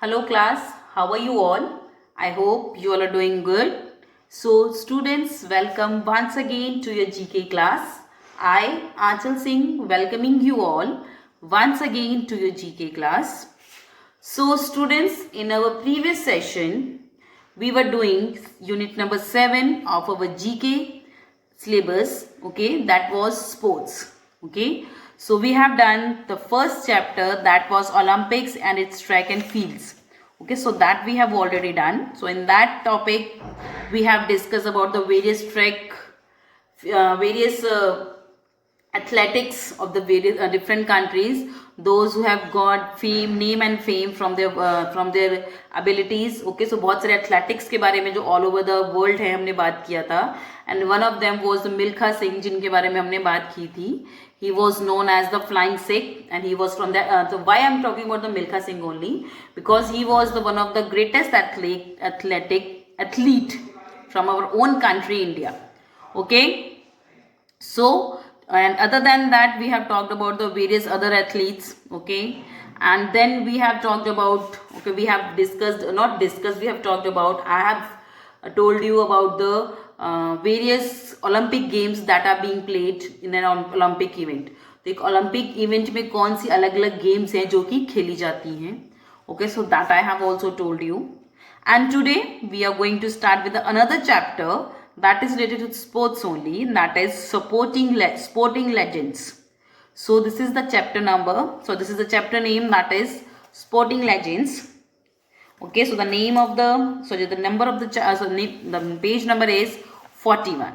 Hello class, how are you all? I hope you all are doing good. So students, welcome once again to your GK class. I, Aanchal Singh, welcoming you all once again to your GK class. So students, in our previous session, we were doing unit number 7 of our GK syllabus, okay, that was sports, okay. So we have done the first chapter, that was Olympics and its track and fields, okay. So that we have already done. So in that topic we have discussed about the various track, various athletics of the various different countries, those who have got fame, name and fame from their abilities, okay. So बहुत सारे athletics के बारे में जो all over the world है हमने बात किया था, and one of them was Milkha Singh जिनके बारे में हमने बात की थी. He was known as the Flying Sikh, and he was from that. So why I'm talking about the Milkha Singh only? Because he was the one of the greatest athlete from our own country, India. Okay. So, and other than that, we have talked about the various other athletes, okay. And then we have talked about, okay, we have discussed, not discussed, we have talked about, I have told you about the various Olympic games that are being played in an Olympic event. तो एक Olympic event में कौन सी अलग अलग games हैं जो कि खेली जाती हैं, okay. So that I have also told you. And today we are going to start with another chapter that is related to sports only, that is sporting legends. So this is the chapter number. So this is the chapter name, that is sporting legends. Okay, so the name of the, so the number of the the page number is 41.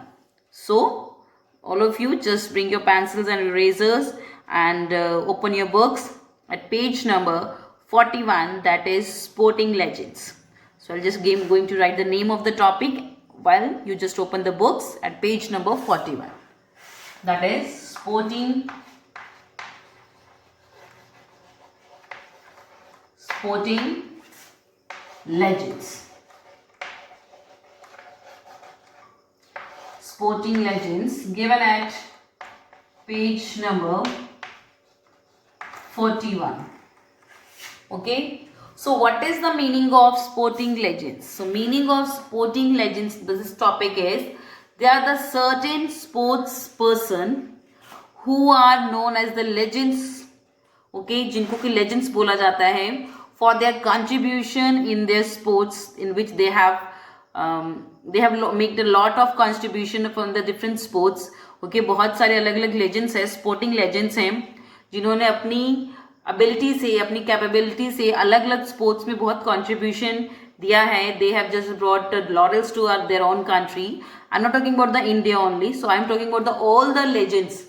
So all of you just bring your pencils and erasers and open your books at page number 41, that is sporting legends. So I'll just going to write the name of the topic while you just open the books at page number 41. That is sporting legends. Sporting legends given at page number 41. Okay. So what is the meaning of sporting legends? So meaning of sporting legends, this topic is, they are the certain sports person who are known as the legends, okay, जिनको कि legends बोला जाता है, for their contribution in their sports in which they have made a lot of contribution from the different sports, okay. बहुत सारे अलग अलग legends हैं, sporting legends हैं, जिन्होंने अपनी एबिलिटी से, अपनी कैपेबिलिटी से अलग अलग स्पोर्ट्स में बहुत कंट्रीब्यूशन दिया है. They have just brought laurels to their own country. I am not talking about the India only, so I am talking about the all the legends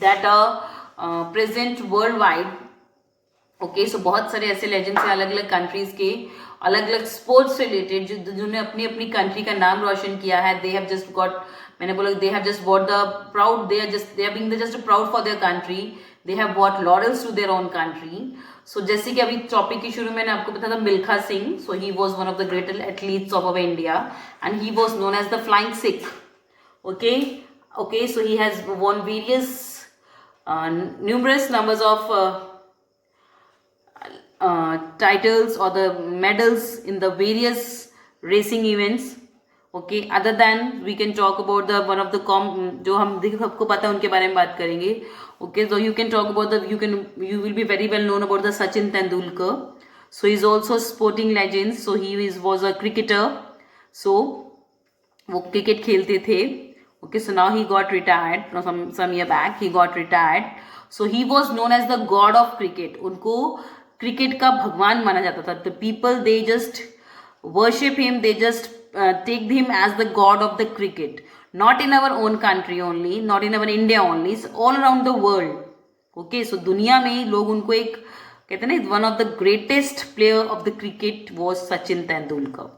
that are present world wide, okay. सो बहुत सारे ऐसे legends हैं अलग अलग countries के, अलग अलग स्पोर्ट्स से रिलेटेड, जिन्होंने अपनी अपनी कंट्री का नाम रोशन किया है. दे हैव जस्ट गॉट, मैंने बोला, they have just got the proud, they are being just proud for their country. They have brought laurels to their own country. So जैसे कि अभी टॉपिक के शुरू में आपको पता था Milkha Singh. So he was one of the great athletes of our India, and he was known as the Flying Sikh. Okay, okay. So he has won various numerous numbers of titles or the medals in the various racing events. Okay, other than we can talk about the one of the जो हम सबको पता है उनके बारे में बात करेंगे. Okay, so you can talk about you will be very well known about the Sachin Tendulkar. So he is also a sporting legend. So he was a cricketer. So वो क्रिकेट खेलते थे. Okay, so now he got retired. Some year back he got retired. So he was known as the god of cricket. उनको cricket का भगवान माना जाता था. The people, they just worship him. They just take him as the god of the cricket. Not in our own country only, not in our India only, it's all around the world. Okay, so दुनिया में लोग उनको एक कहते हैं ना, one of the greatest player of the cricket was Sachin Tendulkar.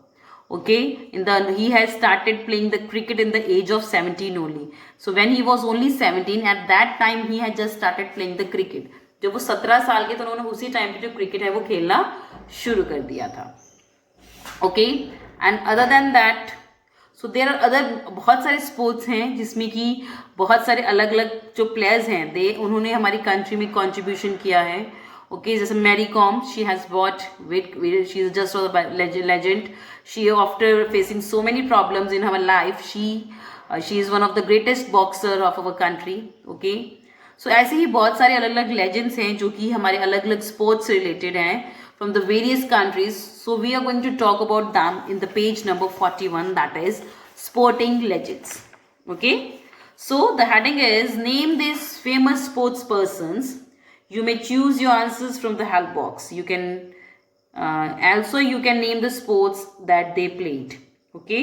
Okay, he has started playing the cricket in the age of 17 only. So when he was only 17, at that time he had just started playing the cricket. जब वो 17 साल के थे, उन्होंने उसी time पे जो cricket है वो खेलना शुरू कर दिया था. Okay, and other than that, so there are other, बहुत सारे स्पोर्ट्स हैं जिसमें कि बहुत सारे अलग अलग जो प्लेयर्स हैं, उन्होंने हमारी कंट्री में कंट्रीब्यूशन किया है. Okay, जैसे Mary Kom, she has bought she is just a legend. She, after facing so many problems in her life, she is one of the greatest boxer of our country. Okay, so ऐसे ही बहुत सारे अलग अलग legends हैं जो कि हमारे अलग अलग sports से related हैं from the various countries. So we are going to talk about them in the page number 41, that is sporting legends. Okay, so the heading is name these famous sports persons. You may choose your answers from the help box. You can also you can name the sports that they played. Okay,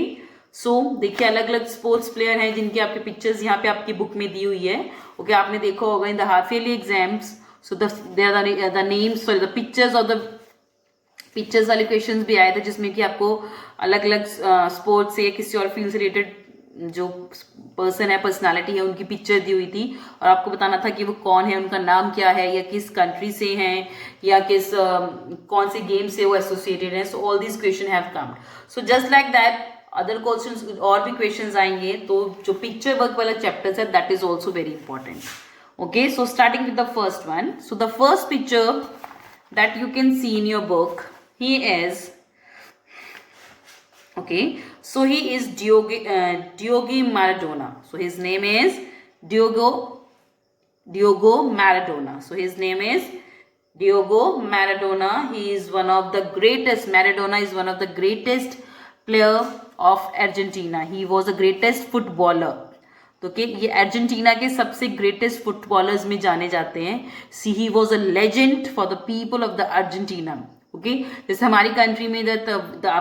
so देखिए अलग अलग sports player हैं जिनकी आपके pictures यहाँ पे आपकी book में दी हुई है. ओके, आपने देखा होगा in the half yearly exams. So they are the names, sorry the pictures of the pictures वाले क्वेश्चंस भी आए थे जिसमें कि आपको अलग अलग स्पोर्ट्स से या किसी और फील्ड से रिलेटेड जो पर्सन है, पर्सनालिटी है, उनकी पिक्चर दी हुई थी और आपको बताना था कि वो कौन है, उनका नाम क्या है, या किस कंट्री से हैं, या किस कौन से गेम से वो एसोसिएटेड हैं. So all this question have come. So just like that other questions और भी क्वेश्चंस आएंगे. तो जो पिक्चर वर्क वाला चैप्टर्स है that is also very important. Okay, so starting with the first one. So the first picture that you can C in your book, he is okay, so he is Diogo Maradona. So his name is Diogo Maradona. So his name is Diogo Maradona. He is one of the greatest. Maradona is one of the greatest player of Argentina. He was the greatest footballer. तो कि ये Argentina के सबसे greatest footballers में जाने जाते हैं. See he was a legend for the people of the Argentina. Okay, जैसे हमारी कंट्री में the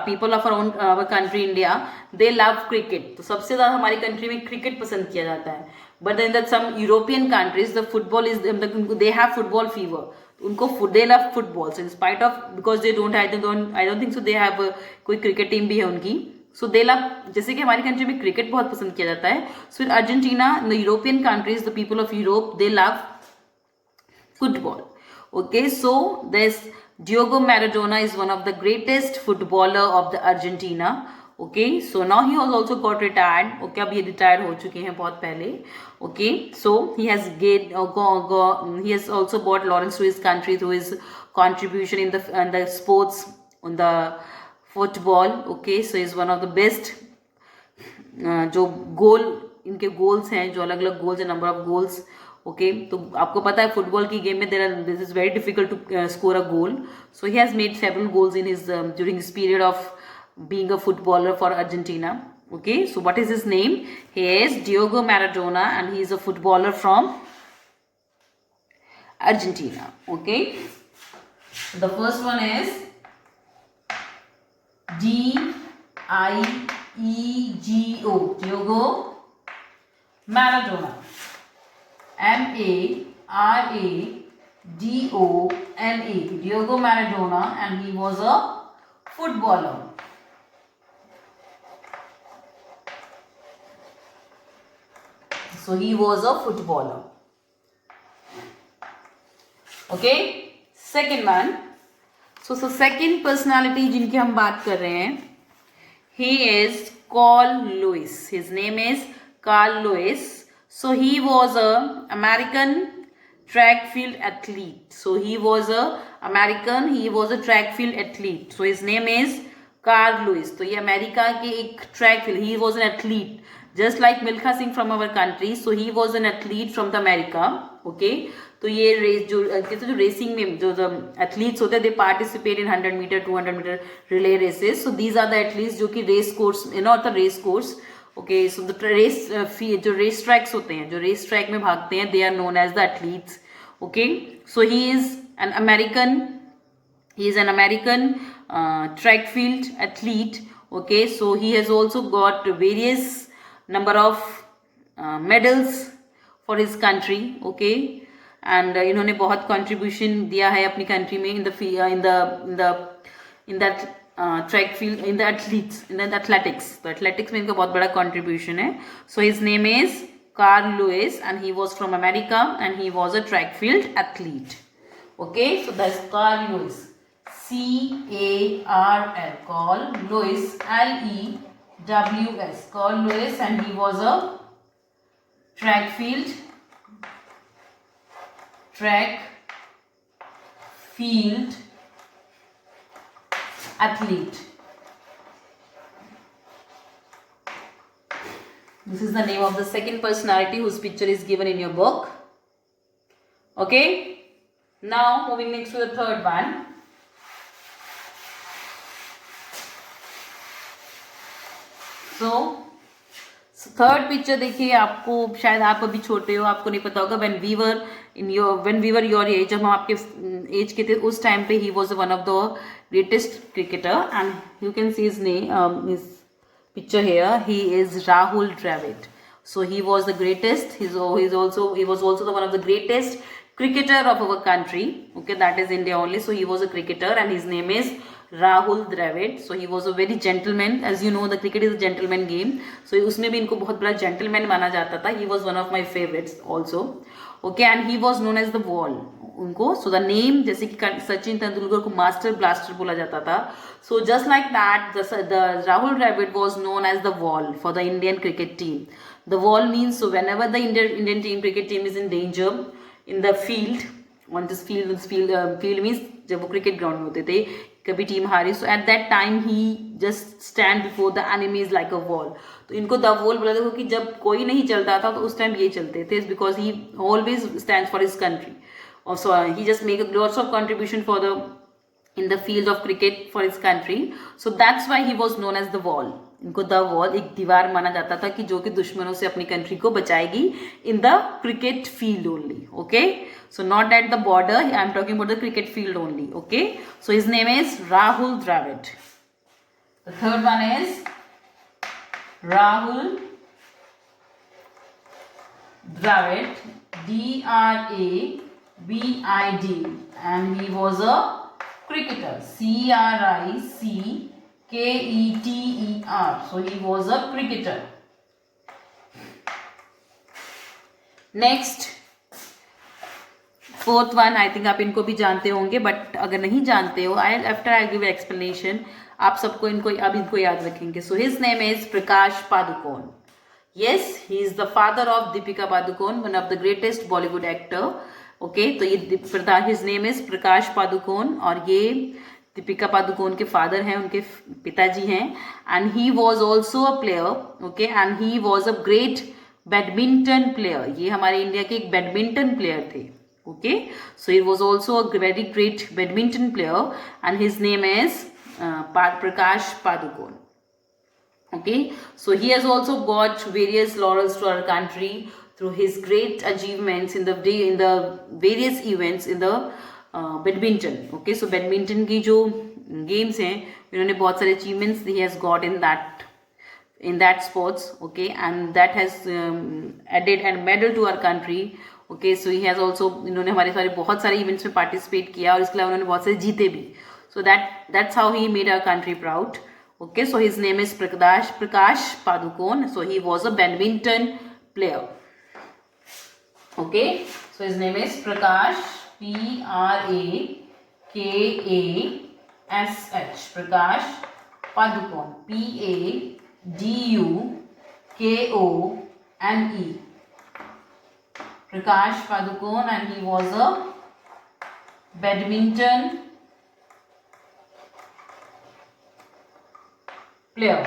people of our country India they love cricket. तो सबसे ज्यादा हमारी कंट्री में क्रिकेट पसंद किया जाता है. But in that some European countries the football is they have football fever. उनको they love football in spite of because they don't I don't think so they have कोई क्रिकेट टीम भी है उनकी. सो दे love, जैसे कि हमारी country में cricket बहुत पसंद किया जाता है. So in Argentina, the European countries, the people of Europe, they love football. Okay, so this Diogo Maradona is one of the greatest footballer of the Argentina. Okay, so now he has also got retired. Okay, अब ये retired हो चुके हैं बहुत पहले. Okay, so he has he has also brought Lawrence to his country through his contribution in the sports, on the football. Okay, so he is one of the best. जो गोल इनके goals हैं, जो अलग अलग गोल्स हैं, number of goals. Okay, तो आपको पता है फुटबॉल की गेम में this is very difficult to score a goal. So he has made several goals in his during his period of being a footballer for Argentina. Okay, so what is his name? He is Diego Maradona and he is a footballer from Argentina. Okay, the first one is DIEGO, Diogo Maradona. MARADONA, Diogo Maradona, and he was a footballer. So he was a footballer. Okay, second one. So second personality जिनकी हम बात कर रहे हैं, he is Carl Lewis. His name is Carl Lewis. So he was a American track field athlete. So he was a track field athlete. So his name is Carl Lewis. तो ये America के एक track field, he was an athlete just like Milkha Singh from our country. So he was an athlete from the America. Okay, तो ये race जो racing में जो athletes होते हैं, they participate in 100 metre 200 metre relay races. So these are the athletes जो कि race course, not the race course. Okay, so the race जो रेस ट्रैक्स होते हैं, जो रेस ट्रैक में भागते हैं, they are known as the athletes. Okay, so he is an American track field athlete. Okay, so he has also got various number of medals for his country. Okay, and इन्होंने बहुत contribution दिया है अपनी country में in that track field, in the athletics. तो athletics में इनका बहुत बड़ा contribution है. So his name is Carl Lewis and he was from America and he was a track field athlete. Okay, so that's Carl Lewis. C-A-R-L, Carl Lewis, L-E-W-S, Carl Lewis, and he was a track field athlete. This is the name of the second personality whose picture is given in your book. Okay. Now moving next to the third one. So third picture देखिए, आपको शायद आप अभी छोटे हो, आपको नहीं पता होगा. When we were your age, जब हम आपके एज के थे, उस टाइम पे he was one of the greatest cricketer and you can see his name, his picture here. He is Rahul Dravid. So he was the greatest. He was also the one of the greatest cricketer of our country. Okay, that is India only. So he was a cricketer and his name is Rahul Dravid. So he was a very gentleman. As you know, the cricket is a gentleman game. So उसमें भी इनको बहुत बड़ा gentleman माना जाता था. He was one of my favorites also. Okay, and he was known as the Wall. उनको so the name, जैसे कि सचिन तेंदुलकर को मास्टर ब्लास्टर बोला जाता था. So just like that, the Rahul Dravid was known as the Wall for the Indian cricket team. The Wall means, so whenever the Indian team cricket team is in danger in the field, on this field means जब वो cricket ground में होते थे, कभी team हारी, so at that time he just stand before the enemies like a wall. तो इनको the wall बोला था कि जब कोई नहीं चलता था तो उस टाइम ये चलते थे, because he always stands for his country. Also he just make lots of contribution for the in the field of cricket for his country. So that's why he was known as the Wall. इनको the wall, एक दीवार माना जाता था कि जो कि दुश्मनों से अपनी कंट्री को बचाएगी in the cricket field only. Okay, so not at the border, I am talking about the cricket field only. Okay, so his name is Rahul Dravid. The third one is Rahul Dravid, DRAVID, and he was a cricketer, CRICKETER. So he was a cricketer. Next, fourth one, I think आप इनको भी जानते होंगे, but अगर नहीं जानते हो, after I give explanation, आप सबको इनको याद रखेंगे. So his name is Prakash Padukone. Yes, he is the father of Deepika Padukone, one of the greatest Bollywood actor. Okay, तो ये his name is Prakash Padukone, और ये दीपिका पादुकोण के फादर हैं, उनके पिताजी हैं. And he was also a player. Okay, and he was a great badminton player. ये हमारे इंडिया के एक बैडमिंटन प्लेयर थे. Okay, so he was also a very great badminton player and his name is Prakash Padukone. Okay, so he has also got various laurels to our country through his great achievements in the various events in the badminton. Okay, so badminton की जो games हैं, इन्होंने बहुत सारे achievements he has got in that sports. Okay, and that has added a medal to our country. Okay, so he has also, इन्होंने हमारे बहुत सारे events में participate किया और इसके अलावा उन्होंने बहुत सारे जीते भी. So that's how he made our country proud. Okay, so his name is Prakash Padukone. So he was a badminton player. Okay, so his name is Prakash, PRAKASH, Prakash Padukone, PADUKONE, Prakash Padukone, and he was a badminton player.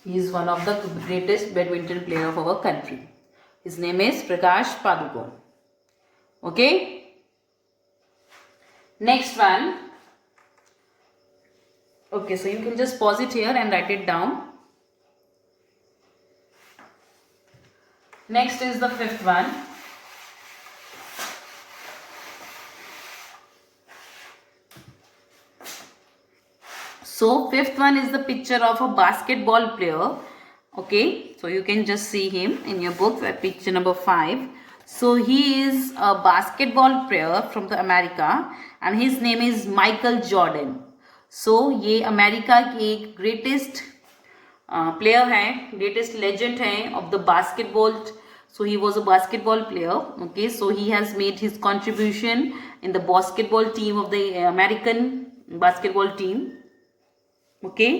He is one of the greatest badminton player of our country. His name is Prakash Padukone. Okay. Next one. Okay, so you can just pause it here and write it down. Next is the fifth one. So fifth one is the picture of a basketball player. Okay, so you can just see him in your book at picture number 5. So he is a basketball player from the America and his name is Michael Jordan. So ये America की एक greatest player है, greatest legend है of the basketball. So he was a basketball player. Okay, so he has made his contribution in the basketball team of the American basketball team. Okay,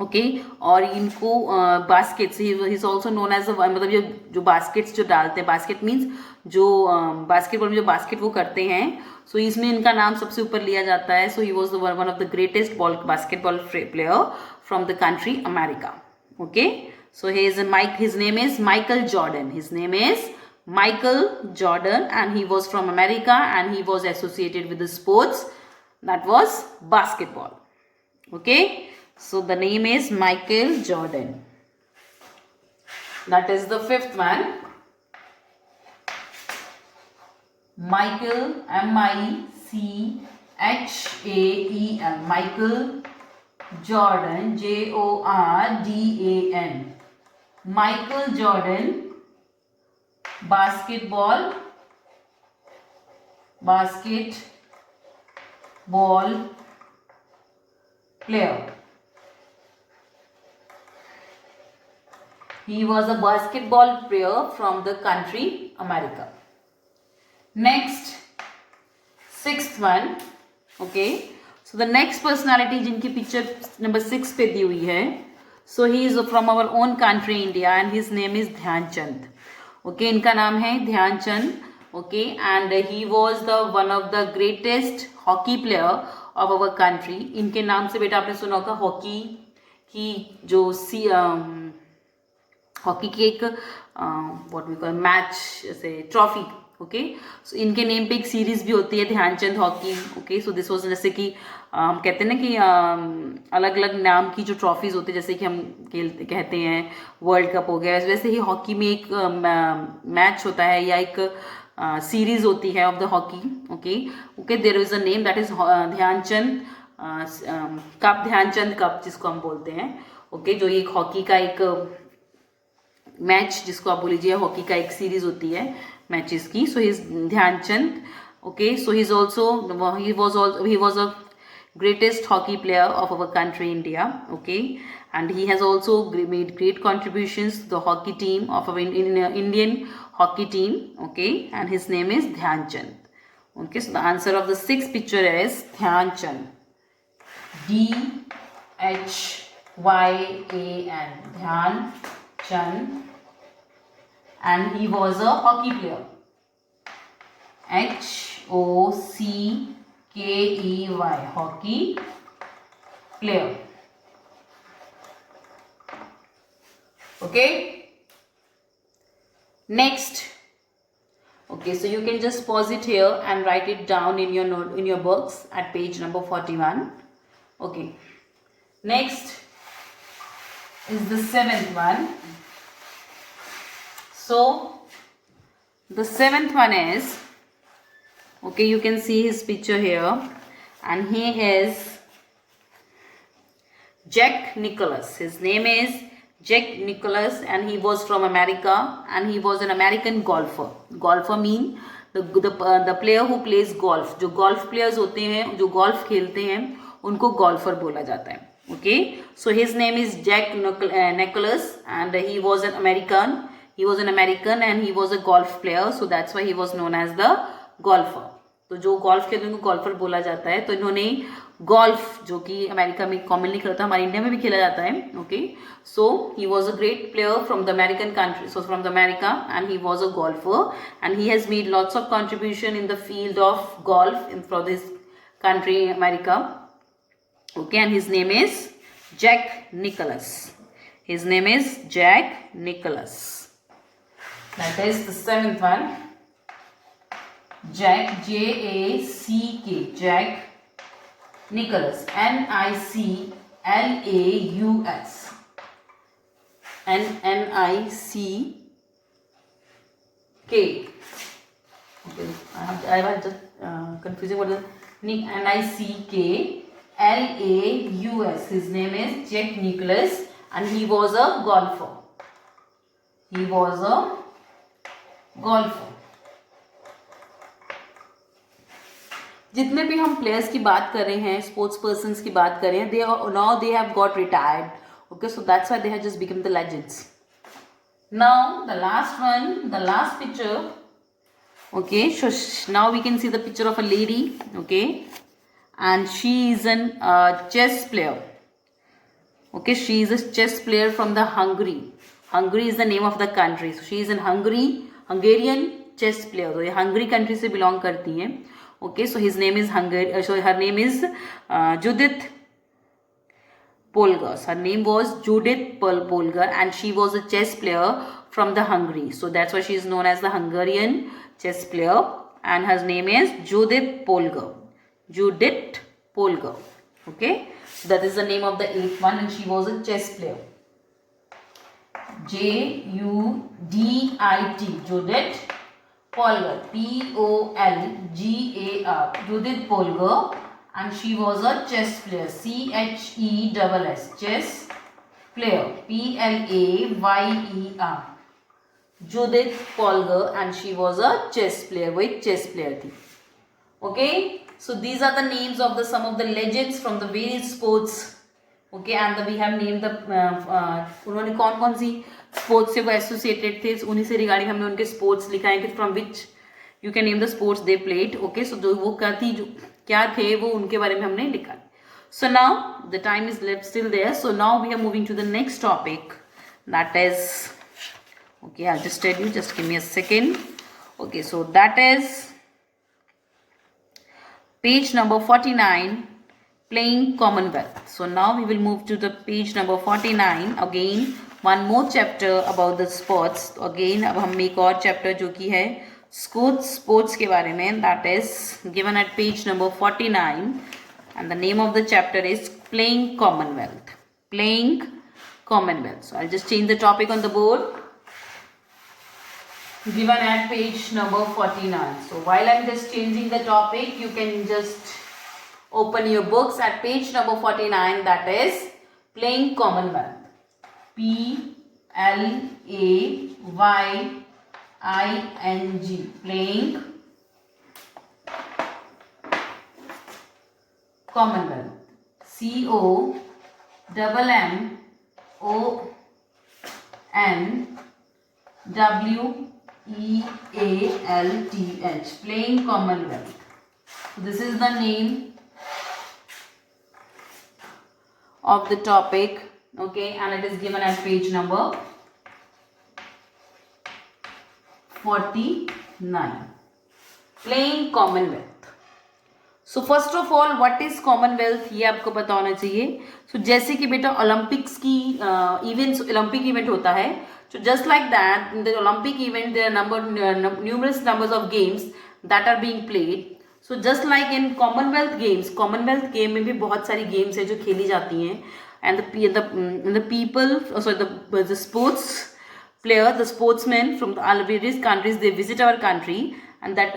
okay और इनको baskets he is also known as मतलब जो baskets जो डालते हैं, basket means जो basketball में जो बास्केट वो करते हैं, सो इसमें इनका नाम सबसे ऊपर लिया जाता है. So he was one of the greatest basketball player from the country America. Okay so his name is Michael Jordan. His name is Michael Jordan and he was from America and he was associated with the sports that was basketball. Okay, so the name is Michael Jordan. That is the fifth one. Michael, Michael, Michael Jordan, Jordan. Michael Jordan, basketball player. He was a basketball player from the country America. Next, sixth one. Okay, so the next personality जिनकी picture number 6 पे दी हुई है, so he is from our own country India and his name is Dhyanchand. Okay, इनका नाम है Dhyanchand. Okay, and he was the one of the greatest hockey player of our country. इनके नाम से बेटा आपने सुना होगा हॉकी की जो हॉकी की एक व्हाट वी कॉल मैच जैसे ट्रॉफी. ओके सो इनके नेम पे एक सीरीज भी होती है Dhyan Chand hockey. Okay so this was जैसे कि हम कहते हैं ना कि अलग अलग नाम की जो ट्रॉफीज होती है, जैसे कि हम कहते हैं वर्ल्ड कप हो गया, वैसे ही हॉकी में एक मैच होता है या एक सीरीज होती है of the hockey. Okay okay there is a name that is Dhyan Chand cup, Dhyan Chand cup जिसको हम बोलते हैं. ओके जो एक हॉकी का एक मैच जिसको आप बोल लीजिए हॉकी का एक सीरीज होती है मैचेस की. So he is Dhyanchand. Okay so he was a greatest hockey player of our country India. Okay, and he has also made great contributions to the hockey team of our Indian hockey team. Okay, and his name is Dhyanchand. Okay, so the answer of the sixth picture is Dhyanchand. Dhyan, Dhyanchand, and he was a hockey player. HOCKEY, hockey player. Okay, next. Okay, so you can just pause it here and write it down in your note in your books at page number 41. Okay, next is the seventh one. So the seventh one is, okay, you can see his picture here and he is Jack Nicklaus. His name is Jack Nicklaus and he was from America and he was an American golfer. Golfer mean the player who plays golf. जो golf players होते हैं, जो golf खेलते हैं, उनको golfer बोला जाता है. Okay, so his name is Jack Nicklaus and he was an American. He was an American and he was a golf player, so that's why he was known as the golfer. तो जो golf खेलते हैं उनको golfer बोला जाता है. तो इन्होंने गोल्फ जो कि अमेरिका में कॉमनली खेलता है, हमारे इंडिया में भी खेला जाता है. Okay so he was a great player from the American country, so from the America and he was a golfer and he has made lots of contribution in the field of golf in for this country America. Okay and his name is Jack Nicklaus. His name is Jack Nicklaus. That is the seventh one. Jack, J-A-C-K, Jack Nicklaus, N-I-C-L-A-U-S, N-I-C-K. Okay, I was just confusing what the N-I-C-K-L-A-U-S. His name is Jack Nicklaus and he was a golfer. He was a golfer. जितने भी हम players की बात कर रहे हैं, sports persons की बात कर रहे हैं, they have got retired. Okay, so that's why they have just become the legends. Now the last one, the last picture. Okay, so now we can see the picture of a lady. Okay, and she is an chess player. Okay, she is a chess player from the Hungary. Hungary is the name of the country. So she is in Hungary, Hungarian chess player. तो ये Hungary country से belong करती हैं. Okay, so his name is so her name is Judith Polgar. Her name was Judith Polgar, and she was a chess player from the Hungary. So that's why she is known as the Hungarian chess player, and her name is Judith Polgar. Judith Polgar. Okay, so that is the name of the 8th one, and she was a chess player. Judit, Judith Polgar, Polgar, Judith Polgar, and she was a chess player, CHESS, chess player, PLAYER, Judith Polgar, and she was a chess player, वही chess player थी. Okay, so these are the names of some of the legends from the various sports. Okay, and we have named the उन्होंने कौन कौन सी sports से वो associated थे, उन्हीं से रिगार्डिंग हमने उनके स्पोर्ट्स लिखा है कि from which you can name the sports they played. Okay, so जो वो क्या थे वो उनके बारे में हमने लिखा. So now the time is left still there, so now we are moving to the next topic, that is okay, I'll just tell you, just give me a second. Okay, so that is page number 49, playing Commonwealth. So now we will move to the page number 49. Again one more chapter about the sports. Again अब हम एक और chapter जो कि है sports के बारे में, that is given at page number 49, and the name of the chapter is playing Commonwealth. Playing Commonwealth. So I'll just change the topic on the board, given at page number 49. So while I'm just changing the topic, you can just open your books at page number 49, that is playing Commonwealth. PLAYING, playing Commonwealth. COMMONWEALTH, playing Commonwealth. This is the name of the topic. Okay, and it is given at page number 49. Playing Commonwealth. So first of all, what is Commonwealth, ये आपको पता होना चाहिए. So जैसे कि बेटा Olympics की events, Olympic event होता है, so just like that in the Olympic event there are numerous numbers of games that are being played. So just like in Commonwealth games, Commonwealth game में भी बहुत सारी games है जो खेली जाती हैं, and the people, sorry, the sports player, the sportsmen from the various countries, they visit our country, and that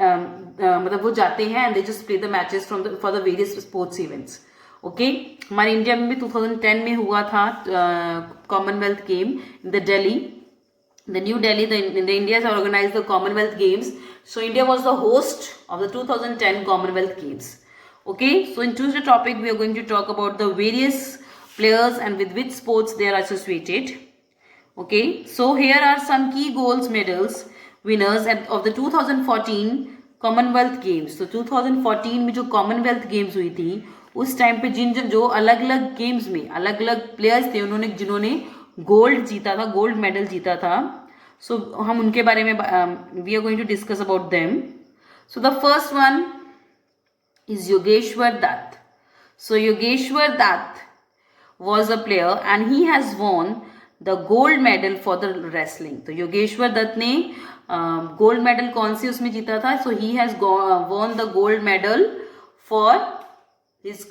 मतलब वो जाते हैं and they just play the matches for the various sports events. Okay, हमारे India में भी 2010 में हुआ था Commonwealth game in the Delhi. The New Delhi, the India has organized the Commonwealth Games. So India was the host of the 2010 Commonwealth Games. Okay, so in today's topic we are going to talk about the various players and with which sports they are associated. Okay, so here are some key gold medals winners of the 2014 Commonwealth Games. So 2014 में जो Commonwealth Games हुई थी, उस time पे जो अलग अलग games में अलग अलग प्लेयर्स थे जिन्होंने गोल्ड जीता था, गोल्ड मेडल जीता था. सो हम उनके बारे में we are going to discuss about them. So the first one is Yogeshwar Dutt. So Yogeshwar Dutt was a player and he has won the gold medal for the wrestling. तो योगेश्वर दत्त ने गोल्ड मेडल कौन सी उसमें जीता था? So he has won the gold medal for his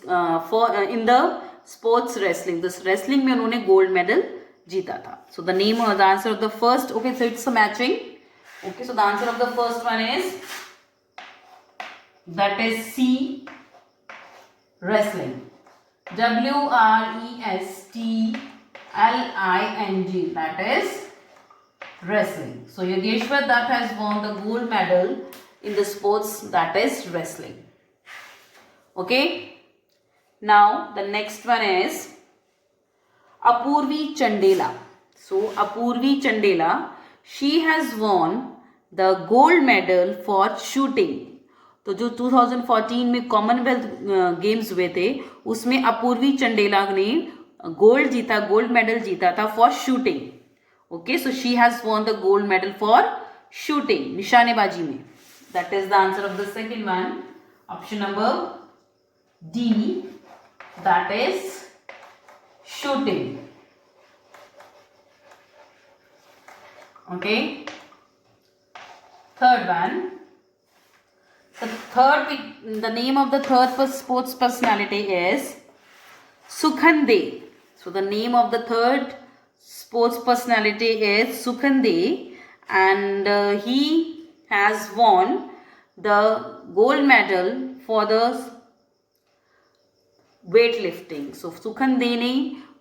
in the sports wrestling. This wrestling में उन्होंने gold medal जीता था. So the name or the answer of the first, okay, so it's a matching. Okay, so the answer of the first one is, that is C, wrestling. WRESTLING, that is wrestling. So Yogeshwar Dutt has won the gold medal in the sports, that is wrestling. Okay, now the next one is Apurvi Chandela. So Apurvi Chandela, she has won the gold medal for shooting. तो जो 2014 में Commonwealth games हुए थे उसमें अपूर्वी चंडेला ने gold जीता, gold medal जीता था for shooting. Okay, so she has won the gold medal for shooting, निशानेबाजी में. That is the answer of the second one, option number D, that is shooting. Okay, third one. The name of the third sports personality is Sukhande. So the name of the third sports personality is Sukhande, and he has won the gold medal for the weightlifting. So Sukhande ने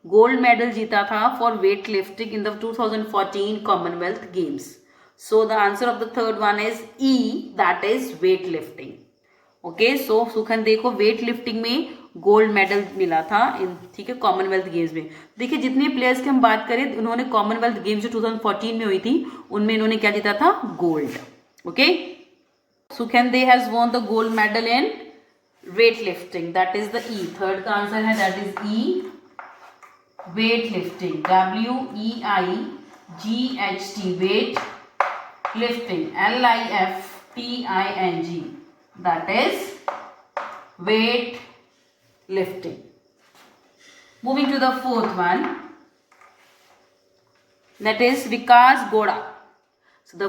gold medal जीता था for weight lifting in the 2014 Commonwealth Games. So the answer of the third one is E, that is weight lifting. Okay, so Sukhande को weight lifting में gold medal मिला था ठीक है, Commonwealth games में. देखिए जितने प्लेयर्स की हम बात करें, उन्होंने कॉमनवेल्थ गेम्स जो 2014 में हुई थी उनमें इन्होंने क्या जीता था, gold. Okay, Sukhande has won the gold medal in weight lifting, that is the E. Third का आंसर है that is E, weight lifting, WEIGHT, weight lifting, LIFTING, that is weight lifting. Moving to the fourth one, that is Vikas Gowda. So the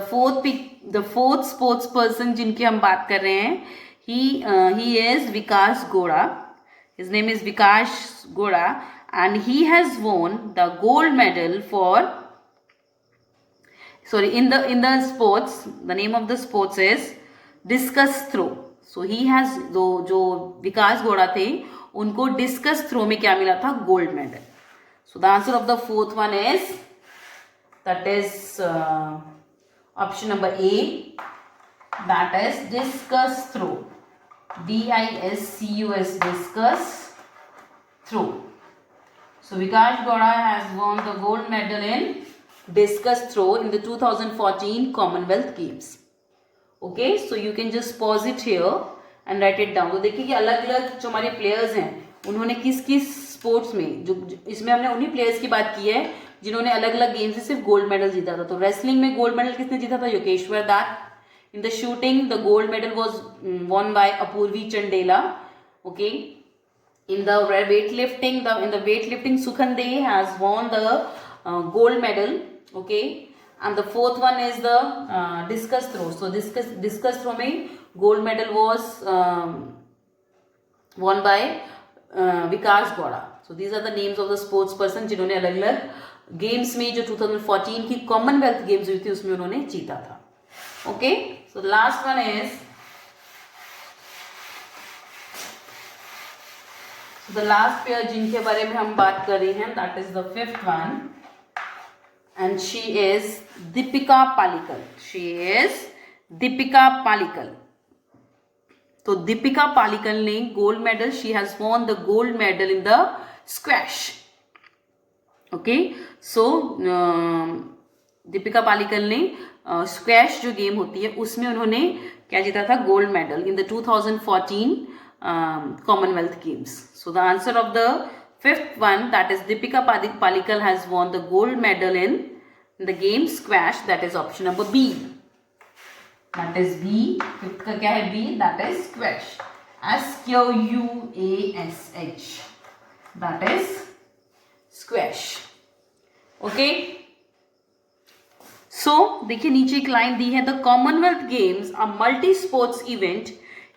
fourth sports person जिनकी हम बात कर रहे हैं, he is Vikas Goda. His name is Vikas Goda, and he has won the gold medal for, sorry, in the sports, the name of the sports is discus throw. So he has, जो विकास गोड़ा थे उनको discus throw में क्या मिला था, gold medal. So the answer of the fourth one is, that is option number A, that is discus throw, DISCUS, discus throw. So Vikas Goda has won the gold medal in discus throw in the 2014 Commonwealth Games. Okay, so you can just pause it here and write it down. तो देखिए कि अलग अलग जो हमारे players हैं उन्होंने किस किस स्पोर्ट्स में, जो इसमें हमने उन्हीं प्लेयर्स की बात की है जिन्होंने अलग अलग गेम्स से सिर्फ गोल्ड मेडल जीता था. तो रेसलिंग में गोल्ड मेडल किसने जीता था, Yogeshwar Dutt. In the shooting, the gold medal was won by Apurvi Chandela. Okay. In the weightlifting, Sukhande has won the gold medal. Okay. And the fourth one is the discus throw. So discus throw में gold medal was won by Vikas Goda. So these are the names of the sports person जिन्होंने अलग अलग games में जो 2014 की Commonwealth games हुई थी उसमें उन्होंने जीता था. Okay, so the last one is, the last pair जिनके बारे में हम बात कर रहे हैं, that is the fifth one, and she is Deepika Palikal. She is Deepika Palikal. तो दीपिका पालिकल ने gold medal, she has won the gold medal in the squash. Okay, so Deepika Pallikal ने स्क्वैश जो गेम होती है उसमें उन्होंने क्या जीता था, gold medal in the 2014 Commonwealth Games. So the answer of the fifth one, that is Deepika Pallikal has won the gold medal in the game squash, that is option number B, that is B. Fifth का क्या है, B, that is squash, SQUASH, that is squash. Okay, so देखिए नीचे एक line दी है, the Commonwealth Games a multi sports event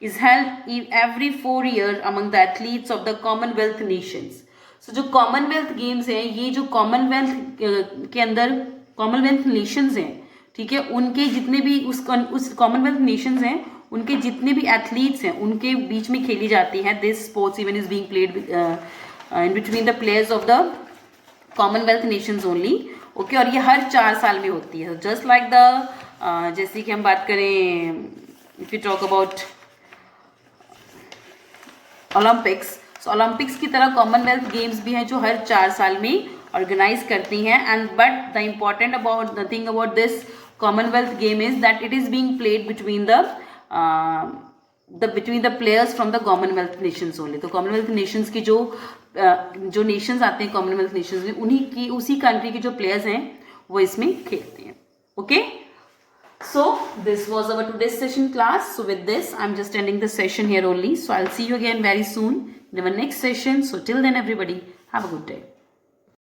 is held every 4 years among the athletes of the Commonwealth nations. So जो Commonwealth games हैं, ये जो Commonwealth के अंदर कॉमनवेल्थ नेशंस हैं, ठीक है, उनके जितने भी उस कॉमनवेल्थ नेशंस हैं उनके जितने भी एथलीट्स हैं उनके बीच में खेली जाती है. This sports event is being played in between the players of the Commonwealth Nations only. Okay, और ये हर 4 साल में होती है. जस्ट लाइक द, जैसे कि हम बात करें, if you talk about Olympics, so Olympics की तरह कॉमनवेल्थ गेम्स भी हैं जो हर 4 साल में ऑर्गेनाइज करती हैं. And but the important about the thing about this Commonwealth game is that it is being played between the between the players from the Commonwealth nations only. तो Commonwealth nations की जो nations आते हैं Commonwealth nations में, उन्हीं की उसी country के जो players हैं वो इसमें खेलते हैं. Okay? So this was our today's session class. So with this I'm just ending the session here only. So I'll see you again very soon in our next session. So till then everybody have a good day.